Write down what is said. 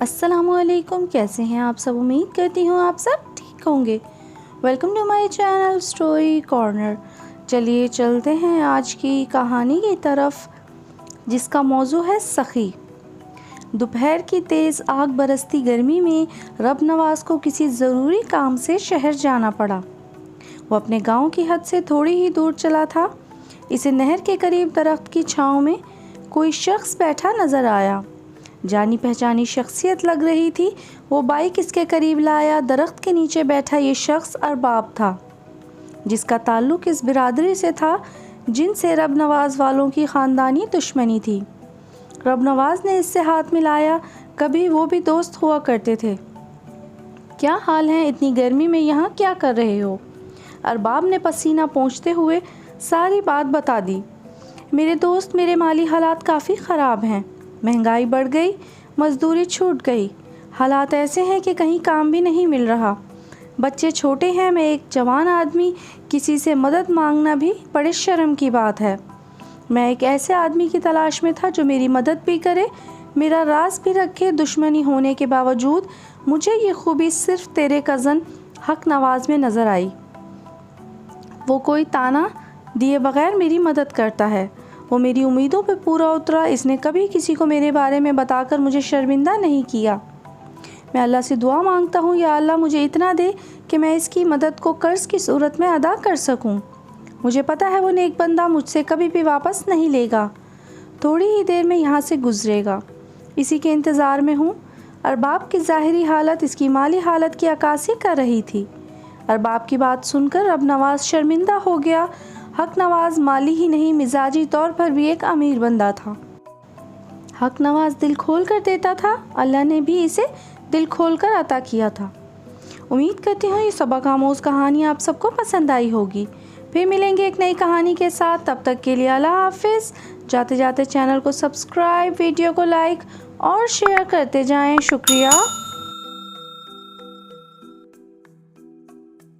अस्सलामुअलैकुम, कैसे हैं आप सब। उम्मीद करती हूँ आप सब ठीक होंगे। Welcome to my channel story corner. चलिए चलते हैं आज की कहानी की तरफ, जिसका मौजू है सखी। दोपहर की तेज़ आग बरसती गर्मी में रब नवाज को किसी ज़रूरी काम से शहर जाना पड़ा। वो अपने गांव की हद से थोड़ी ही दूर चला था। इसे नहर के करीब दरख्त की छांव में कोई शख्स बैठा नज़र आया। जानी पहचानी शख्सियत लग रही थी। वो बाइक इसके करीब लाया। दरख्त के नीचे बैठा ये शख्स अरबाब था, जिसका ताल्लुक़ इस बिरादरी से था जिनसे रब नवाज वालों की ख़ानदानी दुश्मनी थी। रब नवाज ने इससे हाथ मिलाया। कभी वो भी दोस्त हुआ करते थे। क्या हाल है, इतनी गर्मी में यहाँ क्या कर रहे हो? अरबाब ने पसीना पोंछते हुए सारी बात बता दी। मेरे दोस्त, मेरे माली हालात काफ़ी ख़राब हैं। महंगाई बढ़ गई, मजदूरी छूट गई। हालात ऐसे हैं कि कहीं काम भी नहीं मिल रहा। बच्चे छोटे हैं, मैं एक जवान आदमी, किसी से मदद मांगना भी बड़े शर्म की बात है। मैं एक ऐसे आदमी की तलाश में था जो मेरी मदद भी करे, मेरा राज भी रखे। दुश्मनी होने के बावजूद मुझे ये खूबी सिर्फ तेरे कज़न हक नवाज में नज़र आई। वो कोई ताना दिए बगैर मेरी मदद करता है। वो मेरी उम्मीदों पे पूरा उतरा। इसने कभी किसी को मेरे बारे में बताकर मुझे शर्मिंदा नहीं किया। मैं अल्लाह से दुआ मांगता हूँ, या अल्लाह मुझे इतना दे कि मैं इसकी मदद को कर्ज़ की सूरत में अदा कर सकूँ। मुझे पता है वो नेक बंदा मुझसे कभी भी वापस नहीं लेगा। थोड़ी ही देर में यहाँ से गुजरेगा, इसी के इंतज़ार में हूँ। अरबाब की ज़ाहिरी हालत इसकी माली हालत की अक्कासी कर रही थी। अरबाब की बात सुनकर रब नवाज शर्मिंदा हो गया। हक नवाज माली ही नहीं, मिजाजी तौर पर भी एक अमीर बंदा था। हक नवाज दिल खोल कर देता था। अल्लाह ने भी इसे दिल खोल कर अता किया था। उम्मीद करती हूँ ये सबक आमोज़ कहानी आप सबको पसंद आई होगी। फिर मिलेंगे एक नई कहानी के साथ। तब तक के लिए अल्लाह हाफिज़। जाते जाते चैनल को सब्सक्राइब, वीडियो को लाइक और शेयर करते जाएं। शुक्रिया।